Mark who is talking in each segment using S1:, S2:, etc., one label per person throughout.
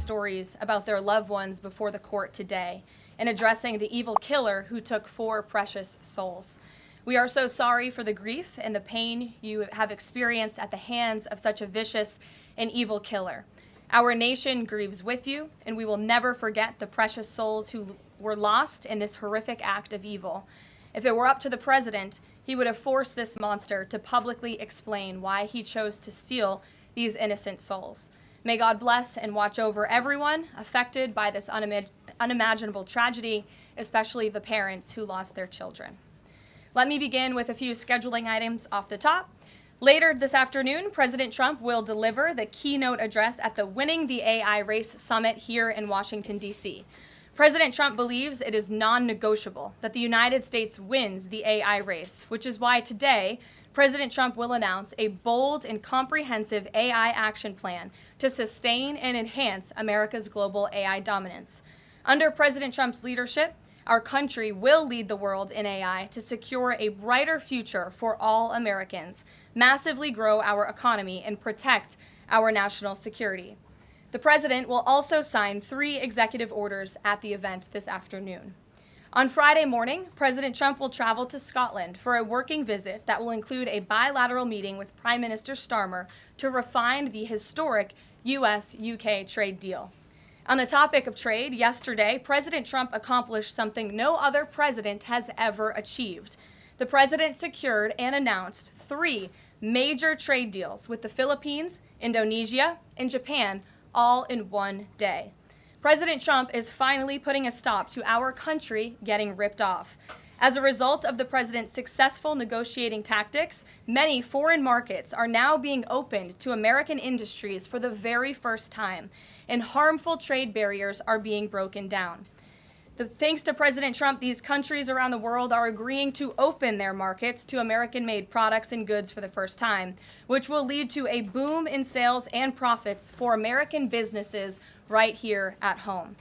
S1: stories about their loved ones before the court today and addressing the evil killer who took 4 precious souls. We are so sorry for the grief and the pain you have experienced at the hands of such a vicious and evil killer. Our nation grieves with you, and we will never forget the precious souls who were lost in this horrific act of evil. If it were up to the president, he would have forced this monster to publicly explain why he chose to steal these innocent souls. May God bless and watch over everyone affected by this unimaginable tragedy, especially the parents who lost their children. Let me begin with a few scheduling items off the top. Later this afternoon, President Trump will deliver the keynote address at the Winning the AI Race Summit here in Washington, D.C. President Trump believes it is non-negotiable that the United States wins the AI race, which is why today, President Trump will announce a bold and comprehensive AI action plan to sustain and enhance America's global AI dominance. Under President Trump's leadership, our country will lead the world in AI to secure a brighter future for all Americans, massively grow our economy, and protect our national security. The president will also sign 3 executive orders at the event this afternoon. On Friday morning, President Trump will travel to Scotland for a working visit that will include a bilateral meeting with Prime Minister Starmer to refine the historic U.S.-UK trade deal. On the topic of trade, yesterday, President Trump accomplished something no other president has ever achieved. The president secured and announced 3 major trade deals with the Philippines, Indonesia, and Japan, all in one day. President Trump is finally putting a stop to our country getting ripped off. As a result of the president's successful negotiating tactics, many foreign markets are now being opened to American industries for the very first time, and harmful trade barriers are being broken down. Thanks to President Trump, these countries around the world are agreeing to open their markets to American-made products and goods for the first time, which will lead to a boom in sales and profits for American businesses right here at home.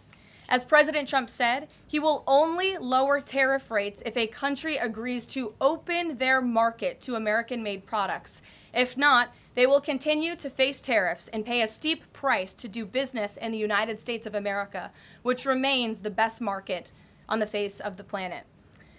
S1: As President Trump said, he will only lower tariff rates if a country agrees to open their market to American-made products. If not, they will continue to face tariffs and pay a steep price to do business in the United States of America, which remains the best market on the face of the planet.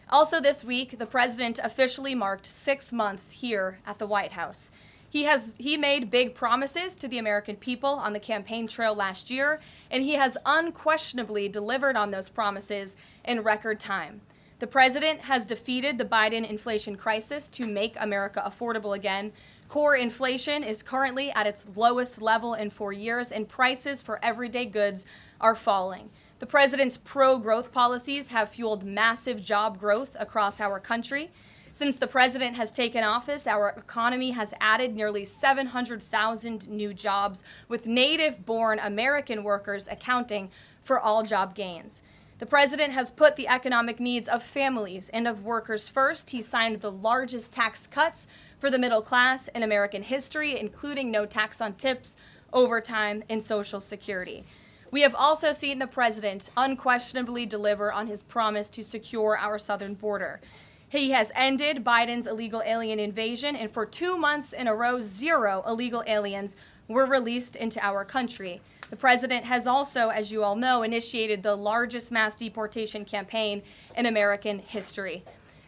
S1: Also this week, the president officially marked 6 months here at the White House. He made big promises to the American people on the campaign trail last year, and he has unquestionably delivered on those promises in record time. The president has defeated the Biden inflation crisis to make America affordable again. Core inflation is currently at its lowest level in 4 years, and prices for everyday goods are falling. The president's pro-growth policies have fueled massive job growth across our country. Since the president has taken office, our economy has added nearly 700,000 new jobs, with native-born American workers accounting for all job gains. The president has put the economic needs of families and of workers first. He signed the largest tax cuts for the middle class in American history, including no tax on tips, overtime, and Social Security. We have also seen the president unquestionably deliver on his promise to secure our southern border. He has ended Biden's illegal alien invasion, and for 2 months in a row, 0 illegal aliens were released into our country. The president has also, as you all know, initiated the largest mass deportation campaign in American history.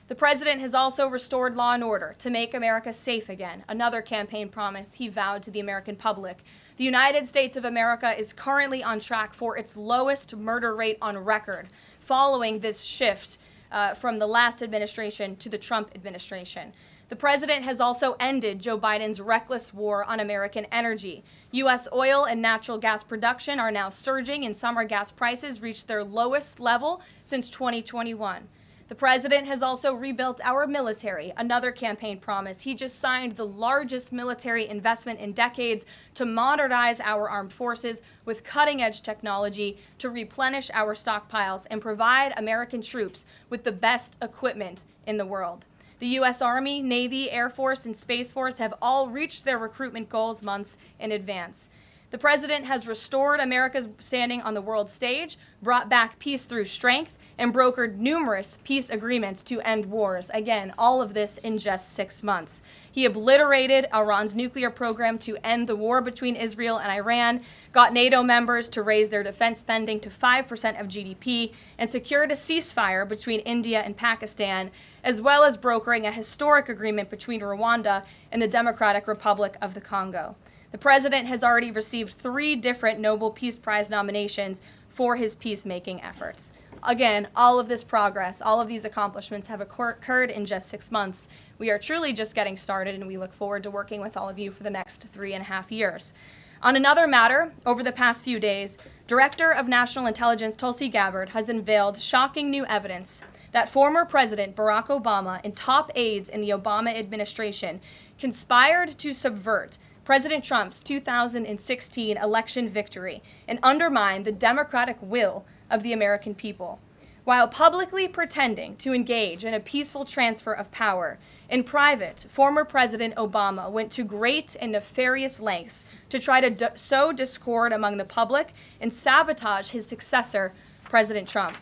S1: The president has also restored law and order to make America safe again, another campaign promise he vowed to the American public. The United States of America is currently on track for its lowest murder rate on record, following this shift from the last administration to the Trump administration. The president has also ended Joe Biden's reckless war on American energy. U.S. oil and natural gas production are now surging, and summer gas prices reached their lowest level since 2021. The president has also rebuilt our military, another campaign promise. He just signed the largest military investment in decades to modernize our armed forces with cutting-edge technology to replenish our stockpiles and provide American troops with the best equipment in the world. The U.S. Army, Navy, Air Force, and Space Force have all reached their recruitment goals months in advance. The president has restored America's standing on the world stage, brought back peace through strength, and brokered numerous peace agreements to end wars. Again, all of this in just 6 months. He obliterated Iran's nuclear program to end the war between Israel and Iran, got NATO members to raise their defense spending to 5% of GDP, and secured a ceasefire between India and Pakistan, as well as brokering a historic agreement between Rwanda and the Democratic Republic of the Congo. The president has already received 3 different Nobel Peace Prize nominations for his peacemaking efforts. Again, all of this progress, all of these accomplishments have occurred in just 6 months. We are truly just getting started, and we look forward to working with all of you for the next 3.5 years. On another matter, over the past few days, Director of National Intelligence Tulsi Gabbard has unveiled shocking new evidence that former President Barack Obama and top aides in the Obama administration conspired to subvert President Trump's 2016 election victory and undermine the democratic will of the American people. While publicly pretending to engage in a peaceful transfer of power, in private, former President Obama went to great and nefarious lengths to try to sow discord among the public and sabotage his successor, President Trump.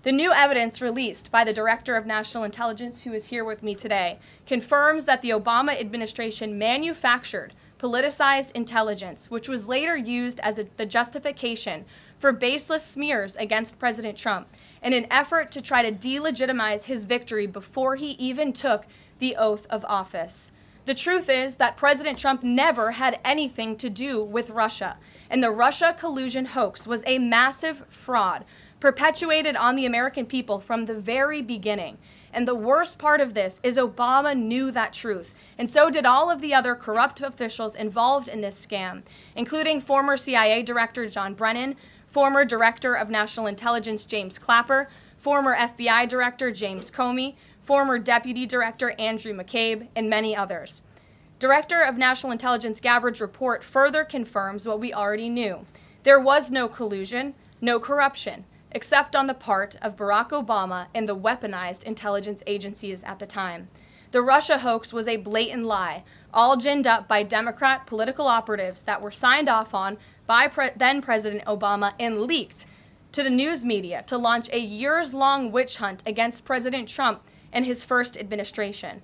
S1: The new evidence released by the Director of National Intelligence, who is here with me today, confirms that the Obama administration manufactured politicized intelligence, which was later used as the justification for baseless smears against President Trump in an effort to try to delegitimize his victory before he even took the oath of office. The truth is that President Trump never had anything to do with Russia, and the Russia collusion hoax was a massive fraud perpetuated on the American people from the very beginning. And the worst part of this is Obama knew that truth, and so did all of the other corrupt officials involved in this scam, including former CIA Director John Brennan, former Director of National Intelligence James Clapper, former FBI Director James Comey, former Deputy Director Andrew McCabe, and many others. Director of National Intelligence Gabbard's report further confirms what we already knew. There was no collusion, no corruption, except on the part of Barack Obama and the weaponized intelligence agencies at the time. The Russia hoax was a blatant lie, all ginned up by Democrat political operatives that were signed off on by then President Obama and leaked to the news media to launch a years-long witch hunt against President Trump and his first administration.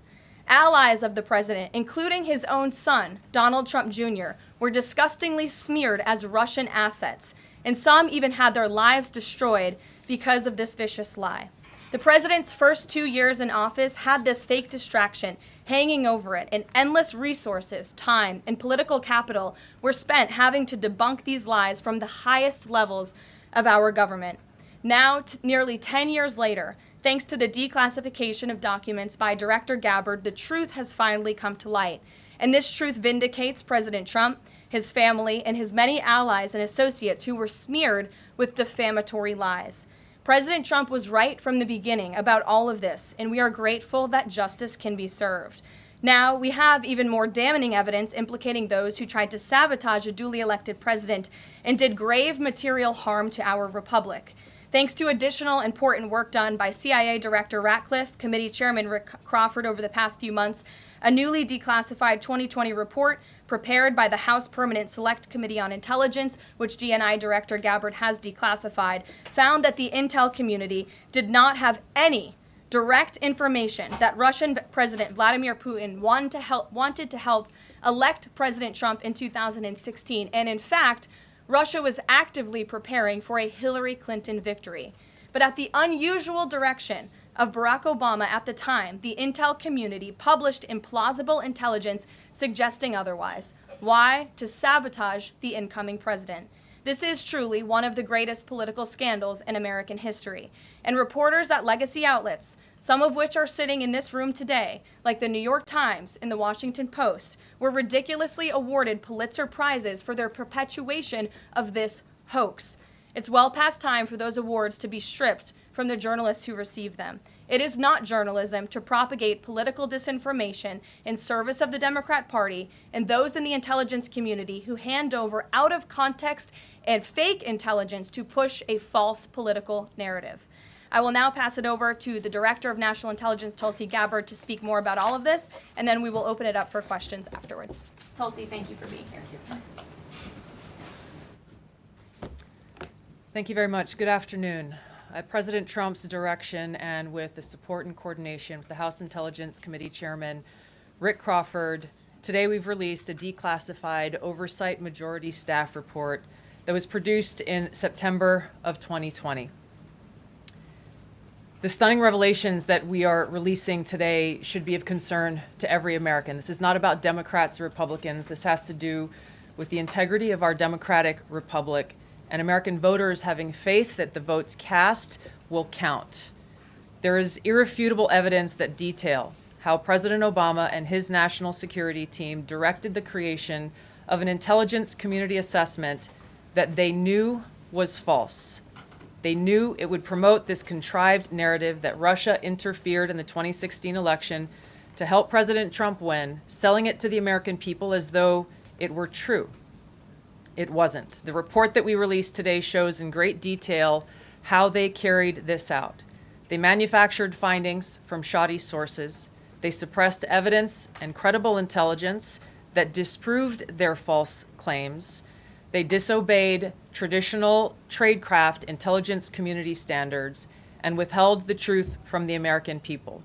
S1: Allies of the president, including his own son, Donald Trump Jr., were disgustingly smeared as Russian assets, and some even had their lives destroyed because of this vicious lie. The president's first 2 years in office had this fake distraction hanging over it, and endless resources, time, and political capital were spent having to debunk these lies from the highest levels of our government. Now, nearly 10 years later, thanks to the declassification of documents by Director Gabbard, the truth has finally come to light. And this truth vindicates President Trump, his family, and his many allies and associates who were smeared with defamatory lies. President Trump was right from the beginning about all of this, and we are grateful that justice can be served. Now, we have even more damning evidence implicating those who tried to sabotage a duly elected president and did grave material harm to our republic. Thanks to additional important work done by CIA Director Ratcliffe, Committee Chairman Rick Crawford over the past few months, a newly declassified 2020 report prepared by the House Permanent Select Committee on Intelligence, which DNI Director Gabbard has declassified, found that the intel community did not have any direct information that Russian President Vladimir Putin wanted to help elect President Trump in 2016. And in fact, Russia was actively preparing for a Hillary Clinton victory. But at the unusual direction of Barack Obama at the time, the intel community published implausible intelligence suggesting otherwise. Why? To sabotage the incoming president. This is truly one of the greatest political scandals in American history. And reporters at legacy outlets, some of which are sitting in this room today, like the New York Times and the Washington Post, were ridiculously awarded Pulitzer Prizes for their perpetuation of this hoax. It's well past time for those awards to be stripped from the journalists who receive them. It is not journalism to propagate political disinformation in service of the Democrat Party and those in the intelligence community who hand over out of context and fake intelligence to push a false political narrative. I will now pass it over to the Director of National Intelligence, Tulsi Gabbard, to speak more about all of this, and then we will open it up for questions afterwards. Tulsi, thank you for being here.
S2: Thank you very much. Good afternoon. At President Trump's direction and with the support and coordination with the House Intelligence Committee Chairman Rick Crawford, today we've released a declassified Oversight Majority Staff report that was produced in September of 2020. The stunning revelations that we are releasing today should be of concern to every American. This is not about Democrats or Republicans. This has to do with the integrity of our democratic republic and American voters having faith that the votes cast will count. There is irrefutable evidence that detail how President Obama and his national security team directed the creation of an intelligence community assessment that they knew was false. They knew it would promote this contrived narrative that Russia interfered in the 2016 election to help President Trump win, selling it to the American people as though it were true. It wasn't. The report that we released today shows in great detail how they carried this out. They manufactured findings from shoddy sources. They suppressed evidence and credible intelligence that disproved their false claims. They disobeyed traditional tradecraft intelligence community standards and withheld the truth from the American people.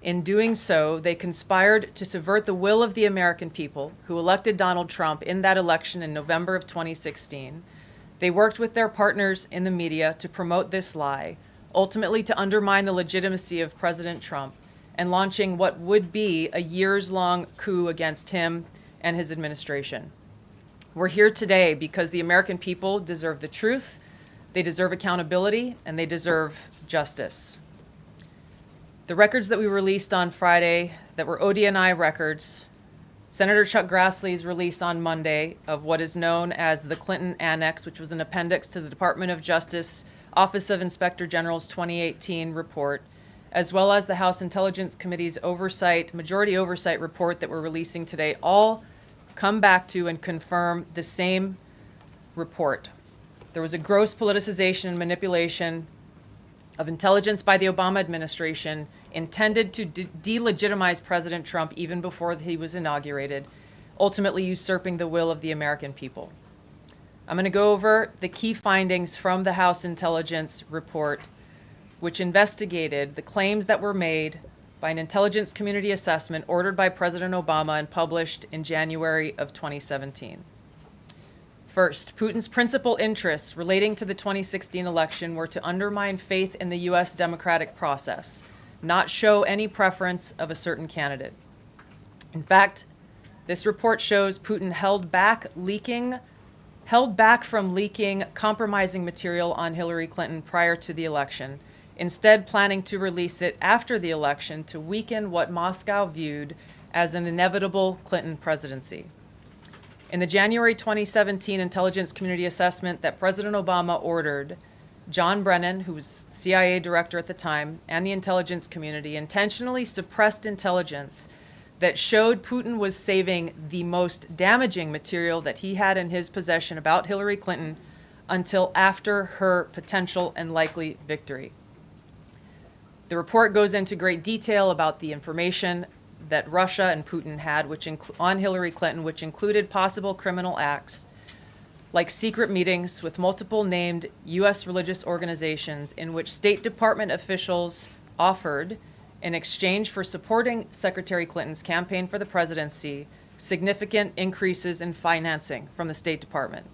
S2: In doing so, they conspired to subvert the will of the American people who elected Donald Trump in that election in November of 2016. They worked with their partners in the media to promote this lie, ultimately to undermine the legitimacy of President Trump and launching what would be a years-long coup against him and his administration. We're here today because the American people deserve the truth, they deserve accountability, and they deserve justice. The records that we released on Friday that were ODNI records, Senator Chuck Grassley's release on Monday of what is known as the Clinton Annex, which was an appendix to the Department of Justice Office of Inspector General's 2018 report, as well as the House Intelligence Committee's majority oversight report that we're releasing today, all come back to and confirm the same report. There was a gross politicization and manipulation of intelligence by the Obama administration intended to delegitimize President Trump even before he was inaugurated, ultimately usurping the will of the American people. I'm going to go over the key findings from the House Intelligence report, which investigated the claims that were made by an intelligence community assessment ordered by President Obama and published in January of 2017. First, Putin's principal interests relating to the 2016 election were to undermine faith in the U.S. democratic process, not show any preference of a certain candidate. In fact, this report shows Putin held back from leaking compromising material on Hillary Clinton prior to the election, instead planning to release it after the election to weaken what Moscow viewed as an inevitable Clinton presidency. In the January 2017 intelligence community assessment that President Obama ordered, John Brennan, who was CIA director at the time, and the intelligence community intentionally suppressed intelligence that showed Putin was saving the most damaging material that he had in his possession about Hillary Clinton until after her potential and likely victory. The report goes into great detail about the information that Russia and Putin had on Hillary Clinton, which included possible criminal acts like secret meetings with multiple named U.S. religious organizations in which State Department officials offered, in exchange for supporting Secretary Clinton's campaign for the presidency, significant increases in financing from the State Department.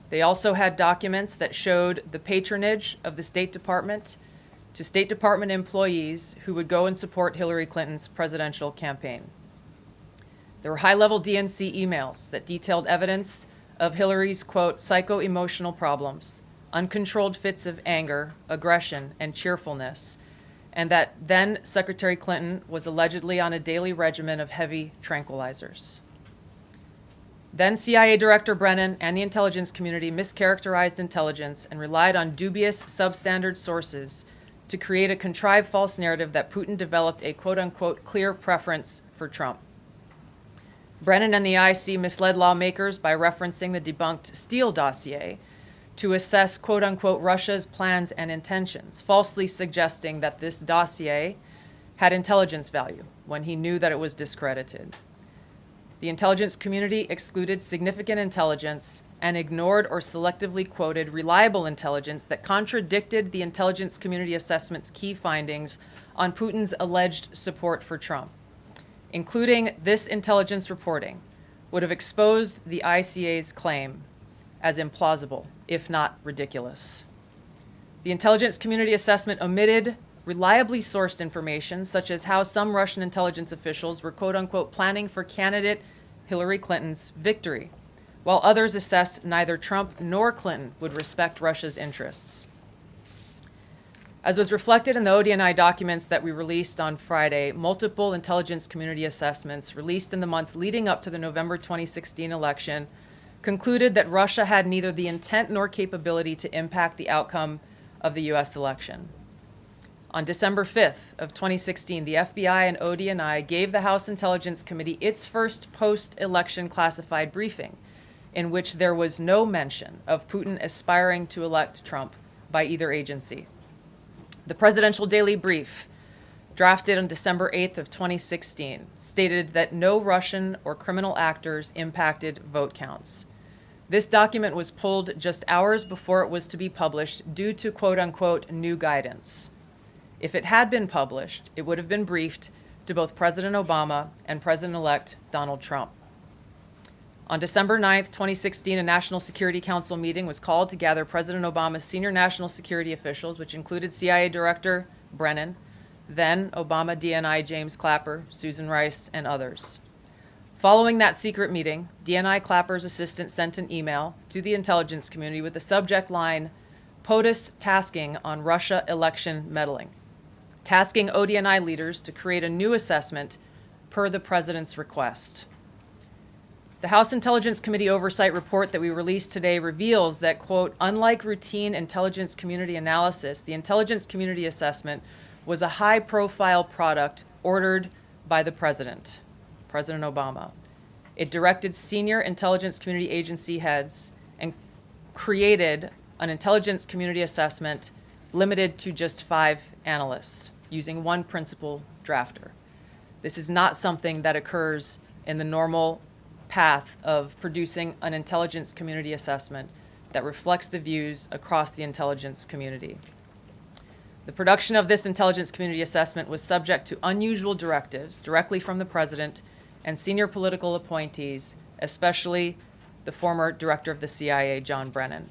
S2: They also had documents that showed the patronage of the State Department to State Department employees who would go and support Hillary Clinton's presidential campaign. There were high-level DNC emails that detailed evidence of Hillary's, quote, psycho-emotional problems, uncontrolled fits of anger, aggression, and cheerfulness, and that then Secretary Clinton was allegedly on a daily regimen of heavy tranquilizers. Then CIA Director Brennan and the intelligence community mischaracterized intelligence and relied on dubious substandard sources to create a contrived false narrative that Putin developed a quote-unquote clear preference for Trump. Brennan and the IC misled lawmakers by referencing the debunked Steele dossier to assess quote-unquote Russia's plans and intentions, falsely suggesting that this dossier had intelligence value when he knew that it was discredited. The intelligence community excluded significant intelligence and ignored or selectively quoted reliable intelligence that contradicted the intelligence community assessment's key findings on Putin's alleged support for Trump. Including this intelligence reporting would have exposed the ICA's claim as implausible, if not ridiculous. The intelligence community assessment omitted reliably sourced information, such as how some Russian intelligence officials were quote-unquote planning for candidate Hillary Clinton's victory, while others assessed neither Trump nor Clinton would respect Russia's interests. As was reflected in the ODNI documents that we released on Friday, multiple intelligence community assessments released in the months leading up to the November 2016 election concluded that Russia had neither the intent nor capability to impact the outcome of the US election. On December 5th of 2016, the FBI and ODNI gave the House Intelligence Committee its first post-election classified briefing, in which there was no mention of Putin aspiring to elect Trump by either agency. The Presidential Daily Brief, drafted on December 8th of 2016, stated that no Russian or criminal actors impacted vote counts. This document was pulled just hours before it was to be published due to quote-unquote new guidance. If it had been published, it would have been briefed to both President Obama and President-elect Donald Trump. On December 9th, 2016, a National Security Council meeting was called to gather President Obama's senior national security officials, which included CIA Director Brennan, then Obama DNI James Clapper, Susan Rice, and others. Following that secret meeting, DNI Clapper's assistant sent an email to the intelligence community with the subject line, POTUS tasking on Russia election meddling, tasking ODNI leaders to create a new assessment per the president's request. The House Intelligence Committee Oversight Report that we released today reveals that, quote, unlike routine intelligence community analysis, the intelligence community assessment was a high-profile product ordered by the president, President Obama. It directed senior intelligence community agency heads and created an intelligence community assessment limited to just 5 analysts, using one principal drafter. This is not something that occurs in the normal path of producing an intelligence community assessment that reflects the views across the intelligence community. The production of this intelligence community assessment was subject to unusual directives directly from the president and senior political appointees, especially the former director of the CIA, John Brennan.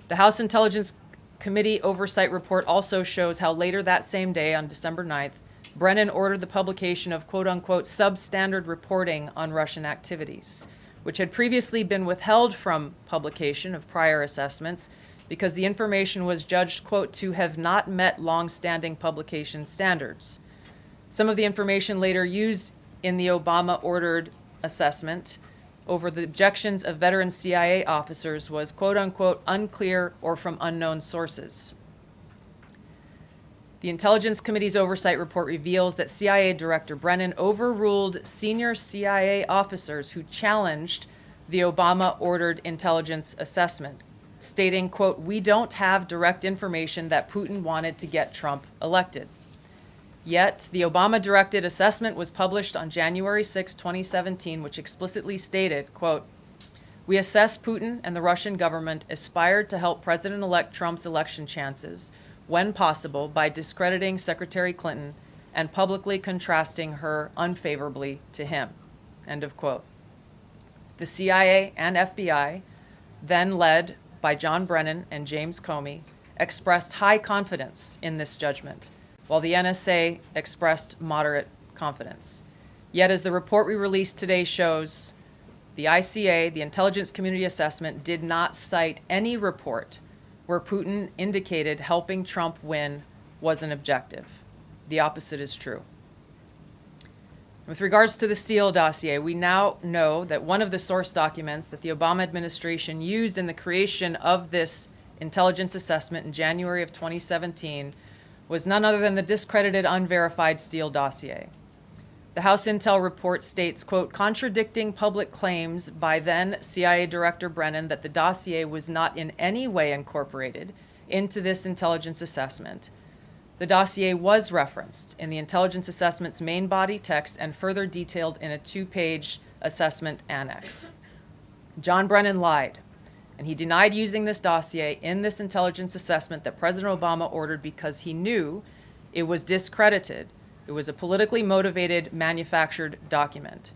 S2: The House Intelligence Committee Oversight Report also shows how later that same day, on December 9th, Brennan ordered the publication of quote-unquote substandard reporting on Russian activities, which had previously been withheld from publication of prior assessments because the information was judged, quote, to have not met long-standing publication standards. Some of the information later used in the Obama-ordered assessment over the objections of veteran CIA officers was, quote-unquote, unclear or from unknown sources. The Intelligence Committee's Oversight Report reveals that CIA Director Brennan overruled senior CIA officers who challenged the Obama-ordered intelligence assessment, stating, quote, we don't have direct information that Putin wanted to get Trump elected. Yet, the Obama-directed assessment was published on January 6, 2017, which explicitly stated, quote, we assess Putin and the Russian government aspired to help President-elect Trump's election chances when possible by discrediting Secretary Clinton and publicly contrasting her unfavorably to him, end of quote. The CIA and FBI, then led by John Brennan and James Comey, expressed high confidence in this judgment, while the NSA expressed moderate confidence. Yet, as the report we released today shows, the ICA, the Intelligence Community Assessment, did not cite any report where Putin indicated helping Trump win was an objective. The opposite is true. With regards to the Steele dossier, we now know that one of the source documents that the Obama administration used in the creation of this intelligence assessment in January of 2017 was none other than the discredited, unverified Steele dossier. The House Intel report states, quote, contradicting public claims by then CIA Director Brennan that the dossier was not in any way incorporated into this intelligence assessment. The dossier was referenced in the intelligence assessment's main body text and further detailed in a 2-page assessment annex. John Brennan lied And he denied using this dossier in this intelligence assessment that President Obama ordered because he knew it was discredited. It was a politically motivated, manufactured document.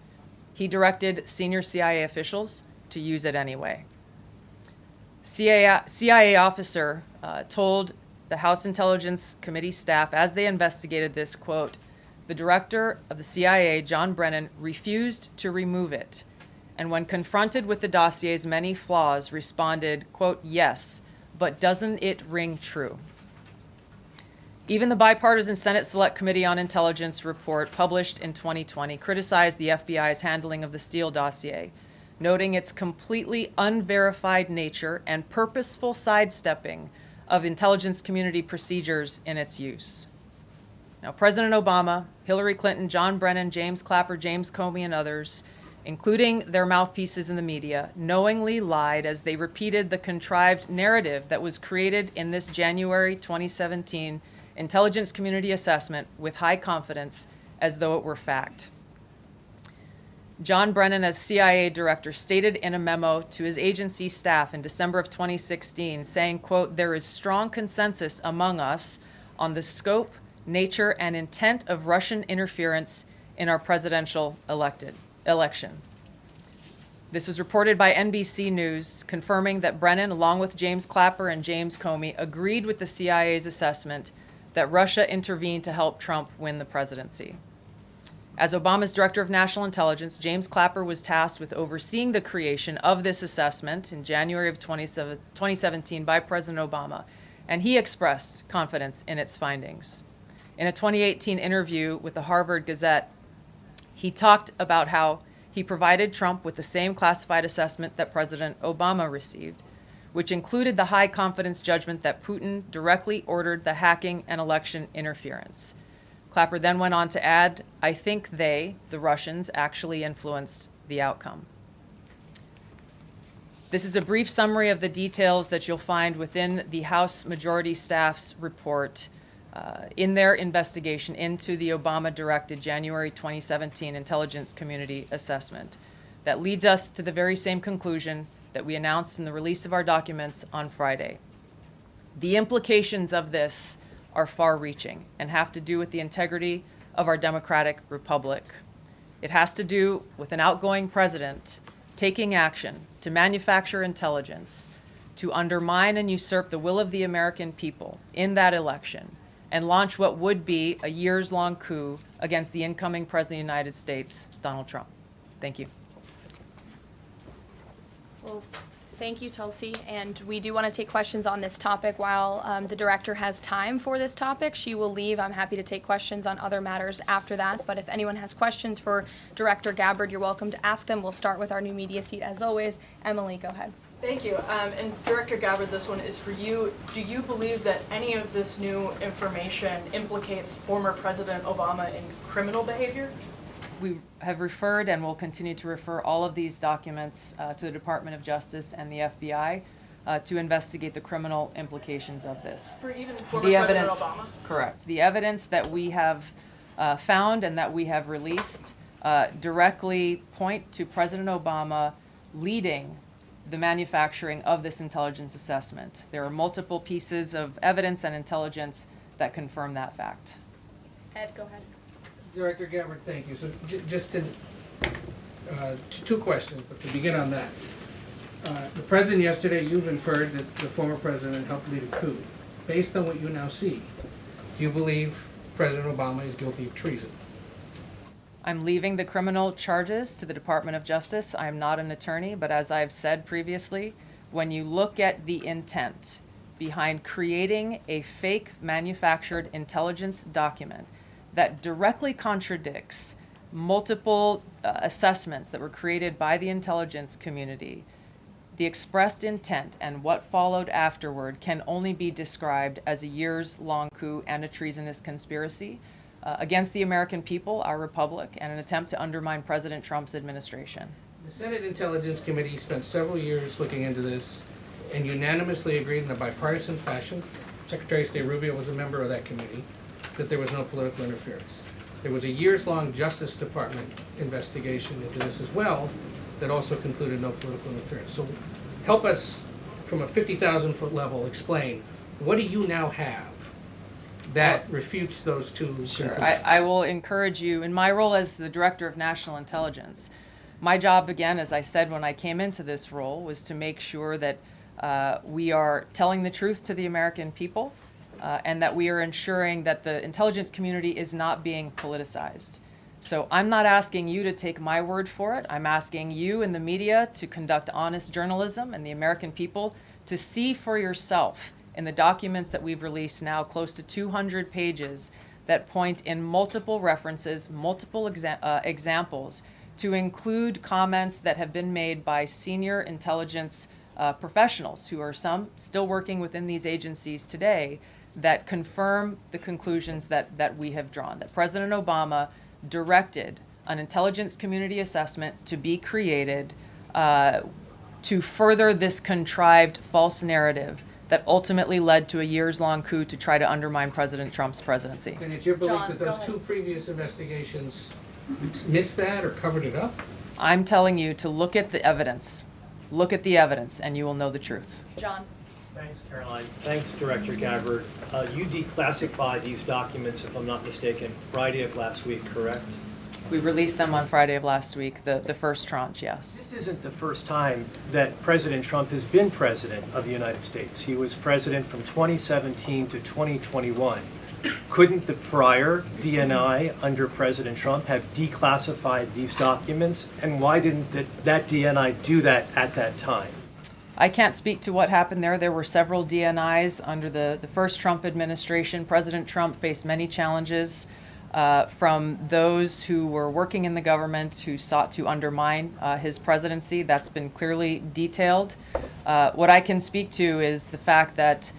S2: He directed senior CIA officials to use it anyway. CIA officer told the House Intelligence Committee staff as they investigated this, quote, "The director of the CIA, John Brennan, refused to remove it, and when confronted with the dossier's many flaws, responded, quote, 'Yes, but doesn't it ring true?'" Even the bipartisan Senate Select Committee on Intelligence report published in 2020 criticized the FBI's handling of the Steele dossier, noting its completely unverified nature and purposeful sidestepping of intelligence community procedures in its use. Now, President Obama, Hillary Clinton, John Brennan, James Clapper, James Comey, and others, including their mouthpieces in the media, knowingly lied as they repeated the contrived narrative that was created in this January 2017 intelligence community assessment with high confidence as though it were fact. John Brennan, as CIA director, stated in a memo to his agency staff in December of 2016, saying, quote, "There is strong consensus among us on the scope, nature, and intent of Russian interference in our presidential election." This was reported by NBC News, confirming that Brennan, along with James Clapper and James Comey, agreed with the CIA's assessment that Russia intervened to help Trump win the presidency. As Obama's Director of National Intelligence, James Clapper was tasked with overseeing the creation of this assessment in January of 2017 by President Obama, and he expressed confidence in its findings. In a 2018 interview with the Harvard Gazette, he talked about how he provided Trump with the same classified assessment that President Obama received, which included the high confidence judgment that Putin directly ordered the hacking and election interference. Clapper then went on to add, "I think they, the Russians, actually influenced the outcome." This is a brief summary of the details that you'll find within the House Majority Staff's report in their investigation into the Obama-directed January 2017 Intelligence Community Assessment that leads us to the very same conclusion that we announced in the release of our documents on Friday. The implications of this are far-reaching and have to do with the integrity of our democratic republic. It has to do with an outgoing president taking action to manufacture intelligence, to undermine and usurp the will of the American people in that election, and launch what would be a years-long coup against the incoming President of the United States, Donald Trump. Thank you.
S1: Well, thank you, Tulsi. And we do want to take questions on this topic while the director has time for this topic. She will leave. I'm happy to take questions on other matters after that. But if anyone has questions for Director Gabbard, you're welcome to ask them. We'll start with our new media seat as always. Emily, go ahead.
S3: Thank you. And Director Gabbard, this one is for you. Do you believe that any of this new information implicates former President Obama in criminal behavior?
S2: We have referred and will continue to refer all of these documents to the Department of Justice and the FBI to investigate the criminal implications of this.
S3: For even former
S2: The
S3: President
S2: evidence,
S3: Obama?
S2: correct. The evidence that we have found and that we have released directly point to President Obama leading the manufacturing of this intelligence assessment. There are multiple pieces of evidence and intelligence that confirm that fact.
S1: Ed, go ahead.
S4: Director Gabbard, thank you. So just two questions, but to begin on that. The President yesterday, you've inferred that the former President helped lead a coup. Based on what you now see, do you believe President Obama is guilty of treason?
S2: I'm leaving the criminal charges to the Department of Justice. I am not an attorney, but as I've said previously, when you look at the intent behind creating a fake manufactured intelligence document that directly contradicts multiple assessments that were created by the intelligence community, the expressed intent and what followed afterward can only be described as a years-long coup and a treasonous conspiracy against the American people, our republic, and an attempt to undermine President Trump's administration.
S4: The Senate Intelligence Committee spent several years looking into this and unanimously agreed in a bipartisan fashion, Secretary of State Rubio was a member of that committee, that there was no political interference. There was a years-long Justice Department investigation into this as well that also concluded no political interference. So help us from a 50,000-foot level, explain, what do you now have that refutes those two conclusions?
S2: I will encourage you, in my role as the Director of National Intelligence, my job, again, as I said when I came into this role, was to make sure that we are telling the truth to the American people and that we are ensuring that the intelligence community is not being politicized. So I'm not asking you to take my word for it. I'm asking you in the media to conduct honest journalism and the American people to see for yourself in the documents that we've released now, close to 200 pages, that point in multiple references, multiple examples, to include comments that have been made by senior intelligence professionals who are some still working within these agencies today that confirm the conclusions that we have drawn, that President Obama directed an intelligence community assessment to be created to further this contrived false narrative that ultimately led to a years-long coup to try to undermine President Trump's presidency.
S4: And it's your belief
S1: John,
S4: that
S1: go
S4: those
S1: ahead.
S4: two previous investigations missed that or covered it up?
S2: I'm telling you to look at the evidence. Look at the evidence and you will know the truth.
S1: John.
S5: Thanks, Caroline. Thanks, Director Gabbard. You declassified these documents, if I'm not mistaken, Friday of last week, correct?
S2: We released them on Friday of last week, the first tranche, yes.
S5: This isn't the first time that President Trump has been president of the United States. He was president from 2017 to 2021. Couldn't the prior DNI under President Trump have declassified these documents? And why didn't that DNI do that at that time?
S2: I can't speak to what happened there. There were several DNIs under the first Trump administration. President Trump faced many challenges from those who were working in the government who sought to undermine his presidency. That's been clearly detailed. What I can speak to is the fact that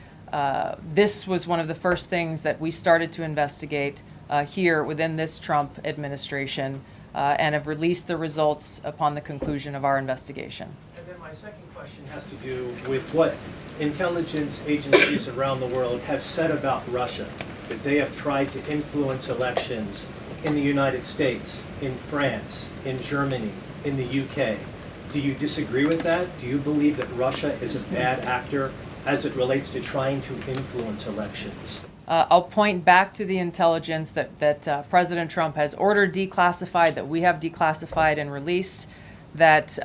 S2: this was one of the first things that we started to investigate here within this Trump administration and have released the results upon the conclusion of our investigation.
S5: And then my second question has to do with what intelligence agencies around the world have said about Russia, that they have tried to influence elections in the United States, in France, in Germany, in the UK. Do you disagree with that? Do you believe that Russia is a bad actor as it relates to trying to influence elections?
S2: I'll point back to the intelligence that President Trump has ordered declassified, that we have declassified and released, that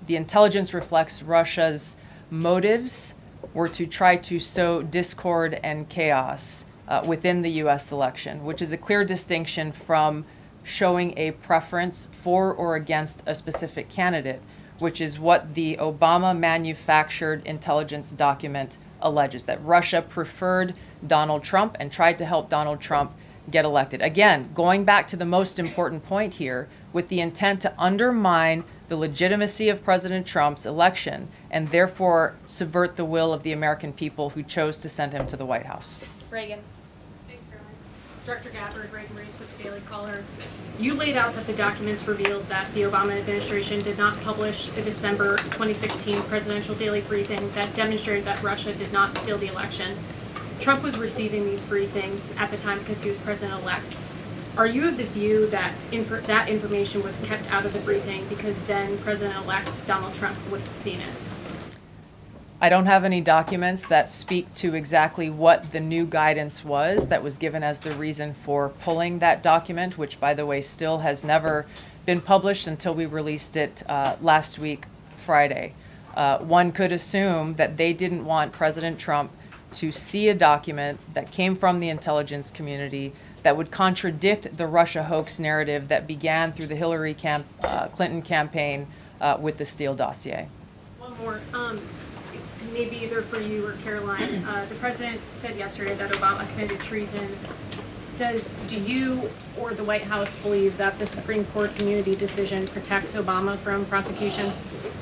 S2: the intelligence reflects Russia's motives were to try to sow discord and chaos within the U.S. election, which is a clear distinction from showing a preference for or against a specific candidate, which is what the Obama manufactured intelligence document alleges, that Russia preferred Donald Trump and tried to help Donald Trump get elected. Again, going back to the most important point here, with the intent to undermine the legitimacy of President Trump's election and therefore subvert the will of the American people who chose to send him to the White House.
S1: Reagan.
S6: Thanks, Caroline. Director Gabbard, Reagan Reese with the Daily Caller. You laid out that the documents revealed that the Obama administration did not publish a December 2016 presidential daily briefing that demonstrated that Russia did not steal the election. Trump was receiving these briefings at the time because he was president-elect. Are you of the view that that information was kept out of the briefing because then President-elect Donald Trump would have seen it?
S2: I don't have any documents that speak to exactly what the new guidance was that was given as the reason for pulling that document, which, by the way, still has never been published until we released it last week, Friday. One could assume that they didn't want President Trump to see a document that came from the intelligence community that would contradict the Russia hoax narrative that began through the Hillary Clinton campaign with the Steele dossier.
S6: One more. Maybe either for you or Caroline. The president said yesterday that Obama committed treason. Do you or the White House believe that the Supreme Court's immunity decision protects Obama from prosecution?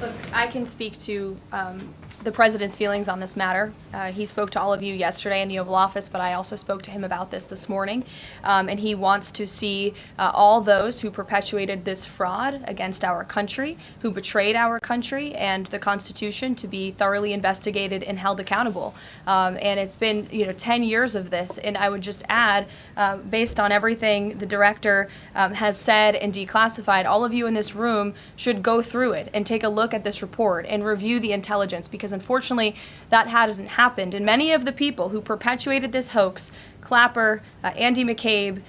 S1: Look, I can speak to the president's feelings on this matter. He spoke to all of you yesterday in the Oval Office, but I also spoke to him about this morning. And he wants to see all those who perpetuated this fraud against our country, who betrayed our country and the Constitution, to be thoroughly investigated and held accountable. And it's been 10 years of this. And I would just add, based on everything the director has said and declassified, all of you in this room should go through it and take a look at this report and review the intelligence, because because unfortunately that hasn't happened. And many of the people who perpetuated this hoax, Clapper, Andy McCabe,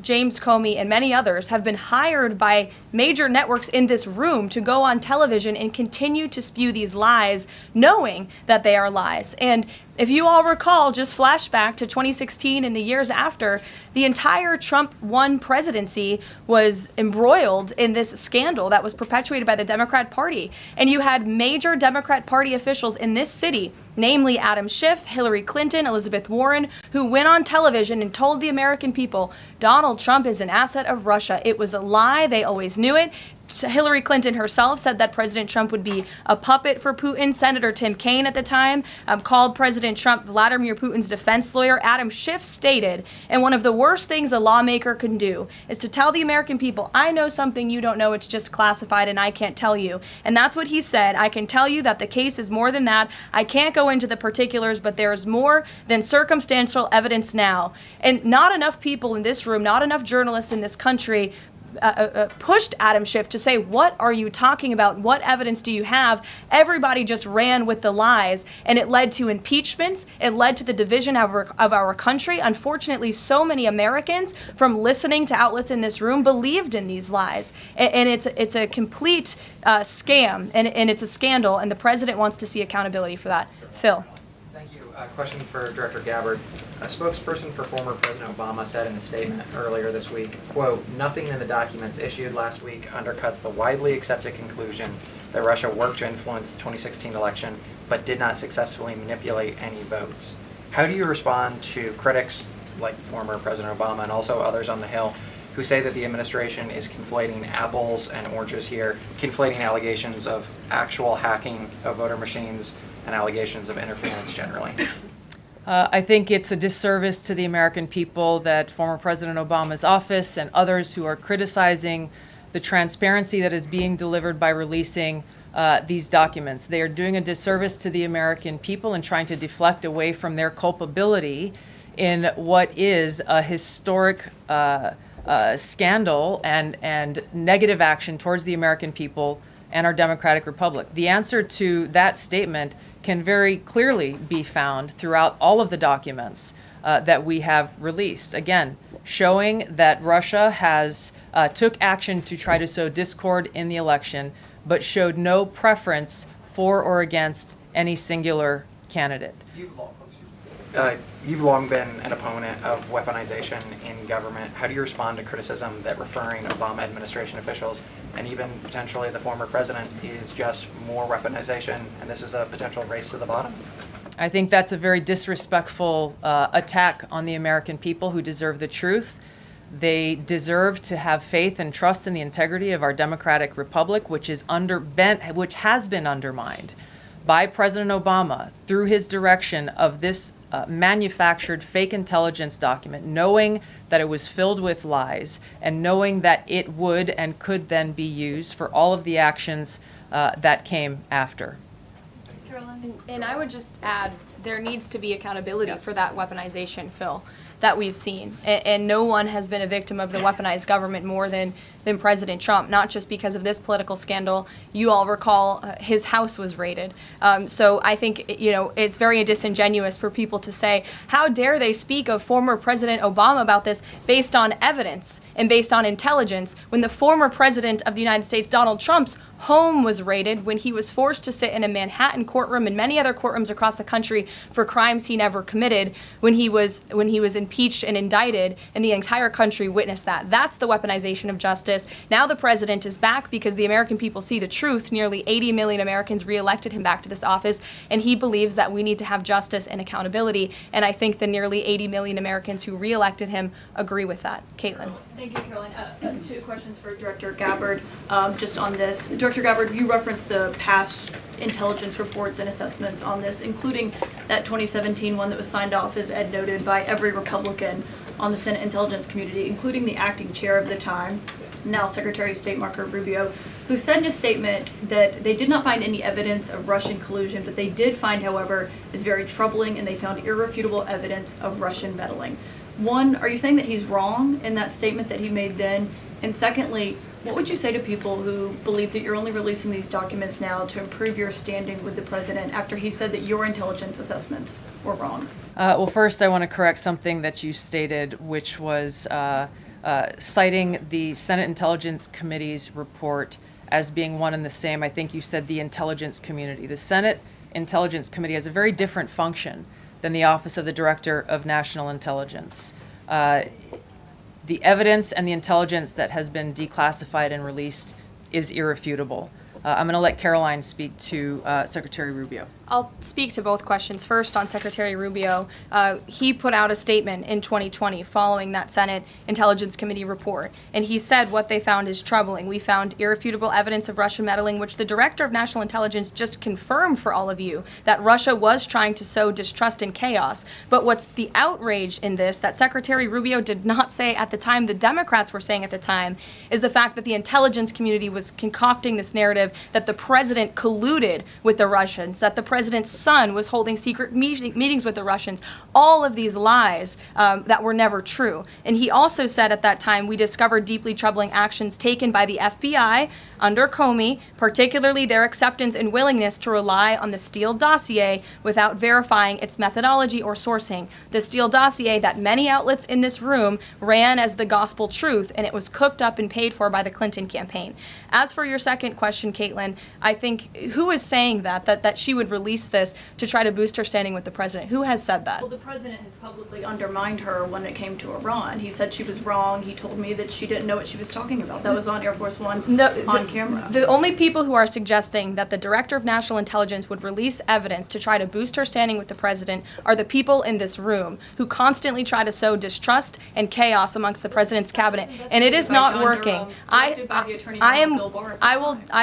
S1: James Comey, and many others, have been hired by major networks in this room to go on television and continue to spew these lies, knowing that they are lies. And if you all recall, just flashback to 2016 and the years after, the entire Trump 1 presidency was embroiled in this scandal that was perpetuated by the Democrat Party. And you had major Democrat Party officials in this city, namely Adam Schiff, Hillary Clinton, Elizabeth Warren, who went on television and told the American people, Donald Trump is an asset of Russia. It was a lie. They always knew it. Hillary Clinton herself said that President Trump would be a puppet for Putin. Senator Tim Kaine at the time called President Trump Vladimir Putin's defense lawyer. Adam Schiff stated, and one of the worst things a lawmaker can do is to tell the American people, I know something you don't know, it's just classified and I can't tell you. And that's what he said. I can tell you that the case is more than that. I can't go into the particulars, but there is more than circumstantial evidence now. And not enough people in this room, not enough journalists in this country pushed Adam Schiff to say, what are you talking about? What evidence do you have? Everybody just ran with the lies, and it led to impeachments. It led to the division of our country. Unfortunately, so many Americans, from listening to outlets in this room, believed in these lies. And it's a complete scam, and it's a scandal, and the president wants to see accountability for that. Phil.
S7: Thank you. Question for Director Gabbard. A spokesperson for former President Obama said in a statement earlier this week, quote, nothing in the documents issued last week undercuts the widely accepted conclusion that Russia worked to influence the 2016 election but did not successfully manipulate any votes. How do you respond to critics like former President Obama and also others on the Hill who say that the administration is conflating apples and oranges here, conflating allegations of actual hacking of voter machines and allegations of interference generally?
S2: I think it's a disservice to the American people that former President Obama's office and others who are criticizing the transparency that is being delivered by releasing these documents. They are doing a disservice to the American people and trying to deflect away from their culpability in what is a historic scandal and negative action towards the American people and our democratic republic. The answer to that statement can very clearly be found throughout all of the documents that we have released. Again, showing that Russia has took action to try to sow discord in the election, but showed no preference for or against any singular candidate.
S7: You've long been an opponent of weaponization in government. How do you respond to criticism that referring Obama administration officials and even potentially the former president is just more weaponization and this is a potential race to the bottom?
S2: I think that's a very disrespectful attack on the American people who deserve the truth. They deserve to have faith and trust in the integrity of our democratic republic, which has been undermined by President Obama through his direction of this manufactured fake intelligence document, knowing that it was filled with lies and knowing that it would and could then be used for all of the actions that came after.
S1: And I would just add, there needs to be accountability
S2: Yes.
S1: for that weaponization, Phil, that we've seen. And no one has been a victim of the weaponized government more than President Trump, not just because of this political scandal. You all recall his house was raided. So I think, it's very disingenuous for people to say, how dare they speak of former President Obama about this based on evidence and based on intelligence when the former president of the United States, Donald Trump's home was raided when he was forced to sit in a Manhattan courtroom and many other courtrooms across the country for crimes he never committed when he was impeached and indicted, and the entire country witnessed that. That's the weaponization of justice. Now the president is back because the American people see the truth. Nearly 80 million Americans reelected him back to this office, and he believes that we need to have justice and accountability, and I think the nearly 80 million Americans who reelected him agree with that. Caitlin.
S3: Thank you, Caroline. Two questions for Director Gabbard just on this. Director Gabbard, you referenced the past intelligence reports and assessments on this, including that 2017 one that was signed off, as Ed noted, by every Republican on the Senate Intelligence Community, including the acting chair of the time, now Secretary of State Marco Rubio, who said in a statement that they did not find any evidence of Russian collusion, but they did find, however, is very troubling, and they found irrefutable evidence of Russian meddling. One, are you saying that he's wrong in that statement that he made then? And secondly, What would you say to people who believe that you're only releasing these documents now to improve your standing with the president after he said that your intelligence assessments were wrong?
S2: Well, first, I want to correct something that you stated, which was citing the Senate Intelligence Committee's report as being one and the same. I think you said the intelligence community. The Senate Intelligence Committee has a very different function than the Office of the Director of National Intelligence. The evidence and the intelligence that has been declassified and released is irrefutable. I'm going to let Caroline speak to Secretary Rubio.
S1: I'll speak to both questions. First, on Secretary Rubio, he put out a statement in 2020 following that Senate Intelligence Committee report, and he said what they found is troubling. We found irrefutable evidence of Russian meddling, which the Director of National Intelligence just confirmed for all of you, that Russia was trying to sow distrust and chaos. But what's the outrage in this that Secretary Rubio did not say at the time, the Democrats were saying at the time, is the fact that the intelligence community was concocting this narrative that the president colluded with the Russians, that the president's son was holding secret meetings with the Russians, all of these lies that were never true. And he also said at that time, we discovered deeply troubling actions taken by the FBI under Comey, particularly their acceptance and willingness to rely on the Steele dossier without verifying its methodology or sourcing. The Steele dossier that many outlets in this room ran as the gospel truth, and it was cooked up and paid for by the Clinton campaign. As for your second question, Caitlin, I think who is saying that she would release this to try to boost her standing with the president? Who has said that?
S3: Well, the president has publicly undermined her when it came to Iran. He said she was wrong. He told me that she didn't know what she was talking about. That was on Air Force One on camera.
S1: The only people who are suggesting that the Director of National Intelligence would release evidence to try to boost her standing with the president are the people in this room who constantly try to sow distrust and chaos amongst the president's cabinet, and it is not working. I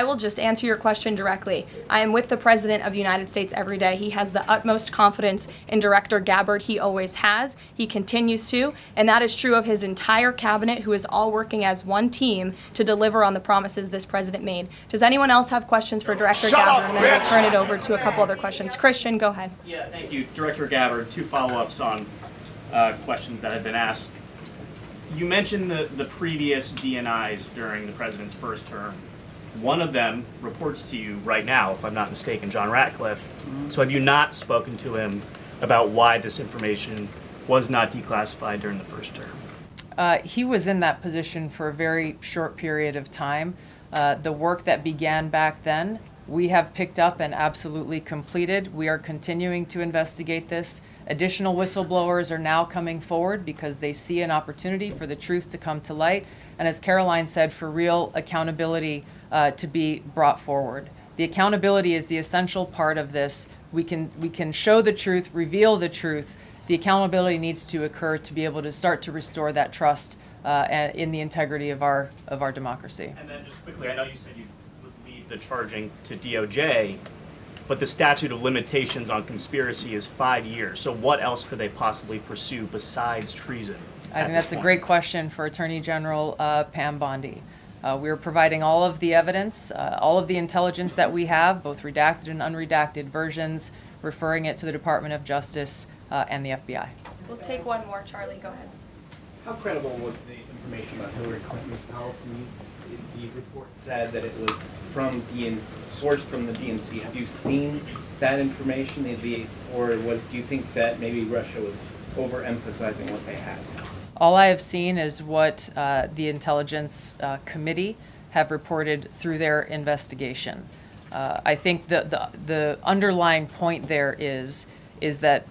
S1: will just answer your question directly. I am with the President of the United States every day. He has the utmost confidence in Director Gabbard. He always has. He continues to, and that is true of his entire cabinet, who is all working as one team to deliver on the promises this president made. Does anyone else have questions for Director Gabbard? And then we'll turn it over to a couple other questions. Christian, go ahead.
S8: Yeah, thank you, Director Gabbard. Two follow-ups on questions that have been asked. You mentioned the previous DNIs during the president's first term. One of them reports to you right now, if I'm not mistaken, John Ratcliffe. So have you not spoken to him about why this information was not declassified during the first term?
S2: He was in that position for a very short period of time. The work that began back then, we have picked up and absolutely completed. We are continuing to investigate this. Additional whistleblowers are now coming forward because they see an opportunity for the truth to come to light. And as Caroline said, for real accountability to be brought forward. The accountability is the essential part of this. We can show the truth, reveal the truth. The accountability needs to occur to be able to start to restore that trust in the integrity of our democracy.
S8: And then just quickly, I know you said you would leave the charging to DOJ, but the statute of limitations on conspiracy is 5 years. So what else could they possibly pursue besides treason?
S2: I think that's a great question for Attorney General Pam Bondi. We are providing all of the evidence, all of the intelligence that we have, both redacted and unredacted versions, referring it to the Department of Justice and the FBI.
S1: We'll take one more. Charlie, go ahead.
S9: How credible was the information about Hillary Clinton's power from you? The report said that it was from sourced from the DNC. Have you seen that information? Or do you think that maybe Russia was overemphasizing what they had?
S2: All I have seen is what the Intelligence Committee have reported through their investigation. I think the underlying point there is that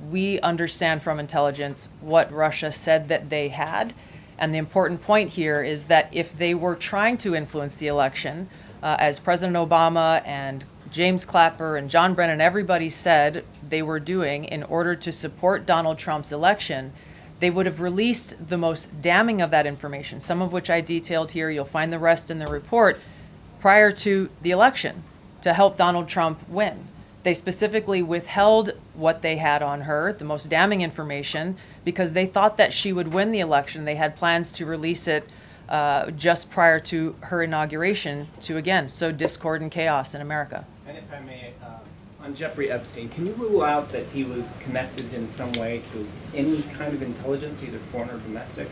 S2: we understand from intelligence what Russia said that they had. And the important point here is that if they were trying to influence the election, as President Obama and James Clapper and John Brennan, everybody said they were doing in order to support Donald Trump's election, they would have released the most damning of that information, some of which I detailed here. You'll find the rest in the report, prior to the election to help Donald Trump win. They specifically withheld what they had on her, the most damning information, because they thought that she would win the election. They had plans to release it just prior to her inauguration to, again, sow discord and chaos in America.
S9: And if I may, On Jeffrey Epstein, can you rule out that he was connected in some way to any kind of intelligence, either foreign or domestic?